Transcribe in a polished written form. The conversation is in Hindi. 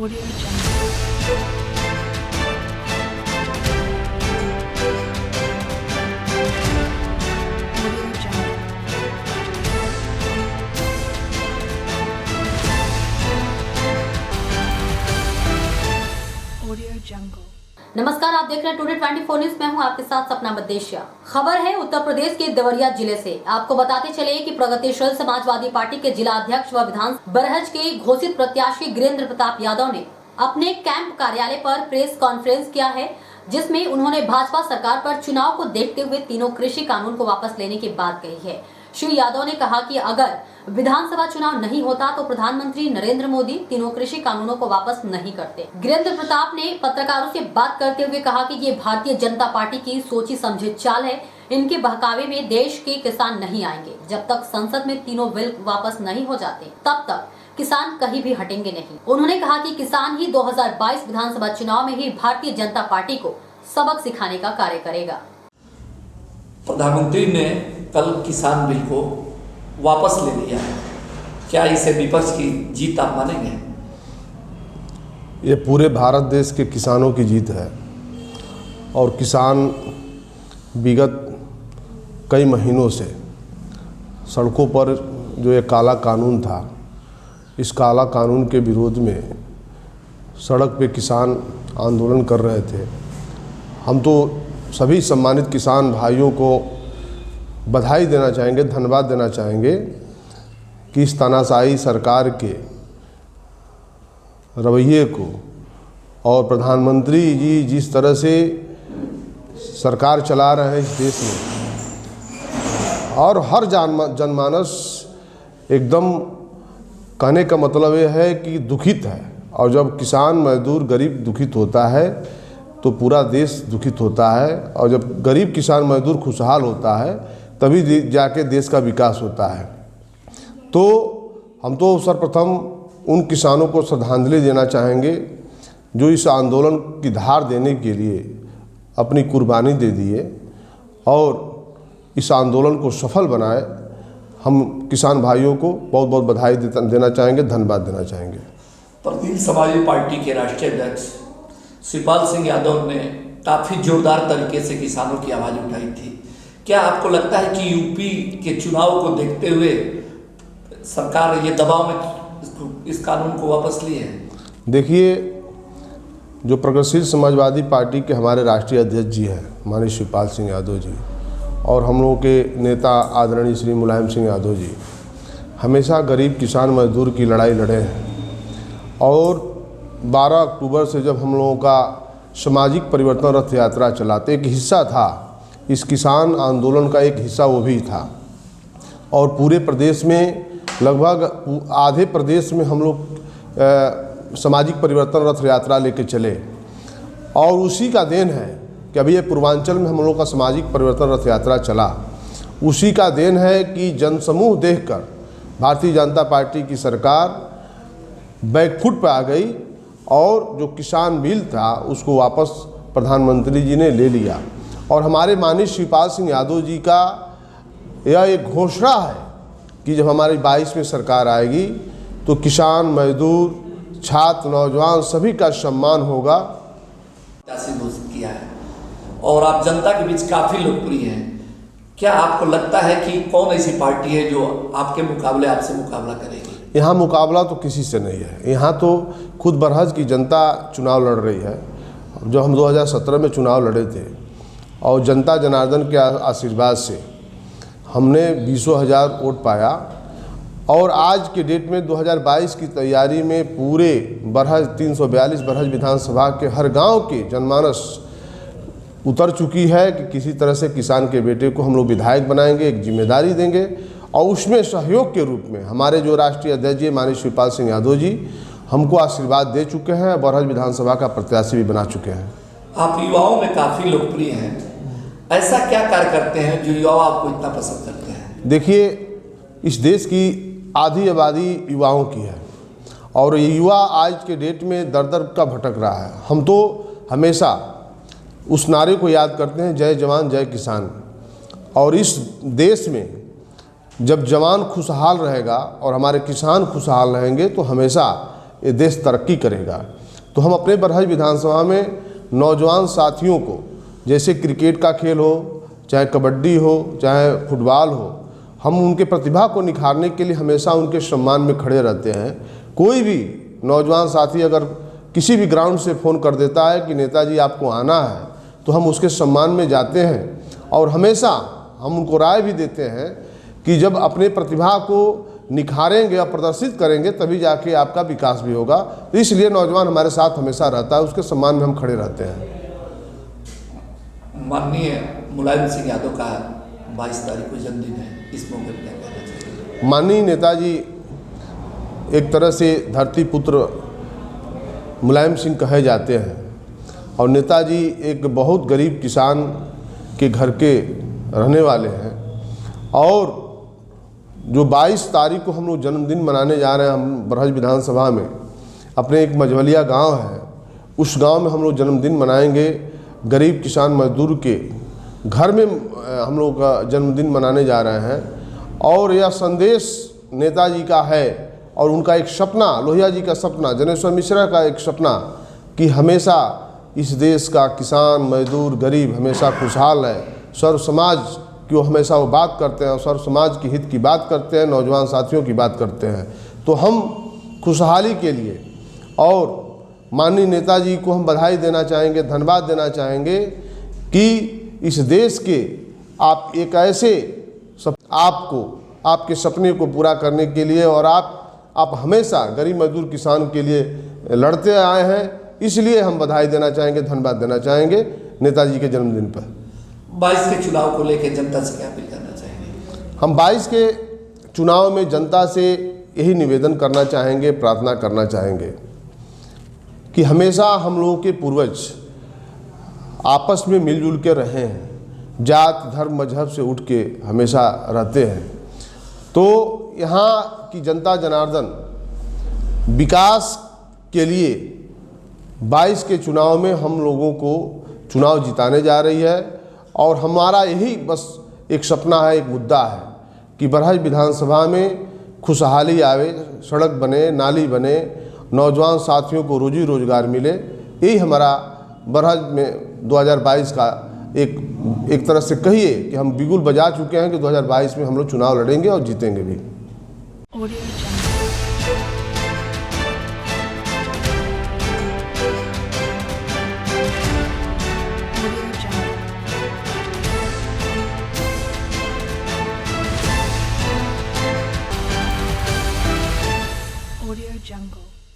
Audio Jungle. Audio Jungle. Audio Jungle. नमस्कार, आप देख रहे हैं टुडे 24 न्यूज। मैं हूं आपके साथ सपना मदेशिया। खबर है उत्तर प्रदेश के देवरिया जिले से। आपको बताते चले कि प्रगतिशील समाजवादी पार्टी के जिला अध्यक्ष व विधान बरहज के घोषित प्रत्याशी गिरेंद्र प्रताप यादव ने अपने कैंप कार्यालय पर प्रेस कॉन्फ्रेंस किया है, जिसमें उन्होंने भाजपा सरकार पर चुनाव को देखते हुए तीनों कृषि कानून को वापस लेने की बात कही है। श्री यादव ने कहा कि अगर विधानसभा चुनाव नहीं होता तो प्रधानमंत्री नरेंद्र मोदी तीनों कृषि कानूनों को वापस नहीं करते। गिरेंद्र प्रताप ने पत्रकारों से बात करते हुए कहा कि ये भारतीय जनता पार्टी की सोची समझी चाल है। इनके बहकावे में देश के किसान नहीं आएंगे। जब तक संसद में तीनों बिल वापस नहीं हो जाते तब तक किसान कहीं भी हटेंगे नहीं। उन्होंने कहा कि किसान ही 2022 विधानसभा चुनाव में ही भारतीय जनता पार्टी को सबक सिखाने का कार्य करेगा। प्रधानमंत्री ने कल किसान बिल को वापस ले लिया है। क्या इसे विपक्ष की जीत आप मानेंगे? ये पूरे भारत देश के किसानों की जीत है और किसान विगत कई महीनों से सड़कों पर जो ये काला कानून था, इस काला कानून के विरोध में सड़क पे किसान आंदोलन कर रहे थे। हम तो सभी सम्मानित किसान भाइयों को बधाई देना चाहेंगे, धन्यवाद देना चाहेंगे कि इस तानाशाही सरकार के रवैये को और प्रधानमंत्री जी जिस तरह से सरकार चला रहे हैं इस देश में, और हर जनमानस एकदम कहने का मतलब यह है कि दुखित है। और जब किसान मजदूर गरीब दुखित होता है तो पूरा देश दुखित होता है, और जब गरीब किसान मजदूर खुशहाल होता है तभी जाके देश का विकास होता है। तो हम तो सर्वप्रथम उन किसानों को श्रद्धांजलि देना चाहेंगे जो इस आंदोलन की धार देने के लिए अपनी कुर्बानी दे दिए और इस आंदोलन को सफल बनाए। हम किसान भाइयों को बहुत बहुत बधाई देना चाहेंगे, धन्यवाद देना चाहेंगे। प्रदेश समाजवादी पार्टी के राष्ट्रीय अध्यक्ष शिवपाल सिंह यादव ने काफ़ी जोरदार तरीके से किसानों की आवाज़ उठाई थी। क्या आपको लगता है कि यूपी के चुनाव को देखते हुए सरकार ये दबाव में इस कानून को वापस लिए है? देखिए, जो प्रगतिशील समाजवादी पार्टी के हमारे राष्ट्रीय अध्यक्ष जी हैं माननीय शिवपाल सिंह यादव जी, और हम लोगों के नेता आदरणीय श्री मुलायम सिंह यादव जी हमेशा गरीब किसान मजदूर की लड़ाई लड़े हैं। और 12 अक्टूबर से जब हम लोगों का सामाजिक परिवर्तन रथ यात्रा चलाते, एक हिस्सा था इस किसान आंदोलन का, एक हिस्सा वो भी था। और पूरे प्रदेश में लगभग आधे प्रदेश में हम लोग सामाजिक परिवर्तन रथ यात्रा लेके चले, और उसी का देन है कि अभी ये पूर्वांचल में हम लोग का सामाजिक परिवर्तन रथ यात्रा चला। उसी का देन है कि जनसमूह देखकर भारतीय जनता पार्टी की सरकार बैकफुट पे आ गई और जो किसान बिल था उसको वापस प्रधानमंत्री जी ने ले लिया। और हमारे माननीय शिवपाल सिंह यादव जी का यह एक घोषणा है कि जब हमारी 22 में सरकार आएगी तो किसान मजदूर छात्र नौजवान सभी का सम्मान होगा। घोषित किया है और आप जनता के बीच काफ़ी लोकप्रिय हैं। क्या आपको लगता है कि कौन ऐसी पार्टी है जो आपके मुकाबले आपसे मुकाबला करेगी? यहाँ मुकाबला तो किसी से नहीं है। यहाँ तो खुद बरहज की जनता चुनाव लड़ रही है। जो हम 2017 में चुनाव लड़े थे और जनता जनार्दन के आशीर्वाद से हमने 20,000 वोट पाया, और आज के डेट में 2022 की तैयारी में पूरे बरहज 342 बरहज विधानसभा के हर गांव के जनमानस उतर चुकी है कि किसी तरह से किसान के बेटे को हम लोग विधायक बनाएंगे, एक जिम्मेदारी देंगे। और उसमें सहयोग के रूप में हमारे जो राष्ट्रीय अध्यक्ष जी माननीय शिवपाल सिंह यादव जी हमको आशीर्वाद दे चुके हैं, बरहज विधानसभा का प्रत्याशी भी बना चुके हैं। आप युवाओं में काफ़ी लोकप्रिय हैं, ऐसा क्या कार्य करते हैं जो युवा आपको इतना पसंद करते हैं? देखिए, इस देश की आधी आबादी युवाओं की है और ये युवा आज के डेट में दर दर का भटक रहा है। हम तो हमेशा उस नारे को याद करते हैं, जय जवान जय किसान। और इस देश में जब जवान खुशहाल रहेगा और हमारे किसान खुशहाल रहेंगे तो हमेशा ये देश तरक्की करेगा। तो हम अपने बरहज विधानसभा में नौजवान साथियों को, जैसे क्रिकेट का खेल हो, चाहे कबड्डी हो, चाहे फुटबॉल हो, हम उनके प्रतिभा को निखारने के लिए हमेशा उनके सम्मान में खड़े रहते हैं। कोई भी नौजवान साथी अगर किसी भी ग्राउंड से फ़ोन कर देता है कि नेताजी आपको आना है, तो हम उसके सम्मान में जाते हैं और हमेशा हम उनको राय भी देते हैं कि जब अपने प्रतिभा को निखारेंगे और प्रदर्शित करेंगे तभी जाके आपका विकास भी होगा। तो इसलिए नौजवान हमारे साथ हमेशा रहता है, उसके सम्मान में हम खड़े रहते हैं। माननीय मुलायम सिंह यादव का 22 तारीख को जन्मदिन है, इस मौके पर क्या कहना चाहिए? माननीय नेताजी एक तरह से धरती पुत्र मुलायम सिंह कहे जाते हैं और नेताजी एक बहुत गरीब किसान के घर के रहने वाले हैं। और जो 22 तारीख को हम लोग जन्मदिन मनाने जा रहे हैं, हम बरहज विधानसभा में अपने एक मझवलिया गांव है, उस गांव में हम लोग जन्मदिन मनाएंगे। गरीब किसान मजदूर के घर में हम लोग का जन्मदिन मनाने जा रहे हैं और यह संदेश नेताजी का है और उनका एक सपना, लोहिया जी का सपना, जनेश्वर मिश्रा का एक सपना कि हमेशा इस देश का किसान मजदूर गरीब हमेशा खुशहाल है। सर्व समाज की वो हमेशा वो बात करते हैं और सर्व समाज की हित की बात करते हैं, नौजवान साथियों की बात करते हैं। तो हम खुशहाली के लिए और माननीय नेताजी को हम बधाई देना चाहेंगे, धन्यवाद देना चाहेंगे कि इस देश के आप एक ऐसे आपको आपके सपने को पूरा करने के लिए और आप हमेशा गरीब मजदूर किसान के लिए लड़ते आए हैं, इसलिए हम बधाई देना चाहेंगे, धन्यवाद देना चाहेंगे नेताजी के जन्मदिन पर। 22 के चुनाव को लेकर जनता से क्या अपील करना चाहेंगे? हम 22 के चुनाव में जनता से यही निवेदन करना चाहेंगे, प्रार्थना करना चाहेंगे कि हमेशा हम लोगों के पूर्वज आपस में मिलजुल के रहे हैं, जात धर्म मजहब से उठ के हमेशा रहते हैं। तो यहाँ की जनता जनार्दन विकास के लिए 22 के चुनाव में हम लोगों को चुनाव जिताने जा रही है और हमारा यही बस एक सपना है, एक मुद्दा है कि बरहज विधानसभा में खुशहाली आवे, सड़क बने, नाली बने, नौजवान साथियों को रोजी रोजगार मिले। यही हमारा बरहज में 2022 का एक तरह से कहिए कि हम बिगुल बजा चुके हैं कि 2022 में हम लोग चुनाव लड़ेंगे और जीतेंगे भी। Audio Jungle.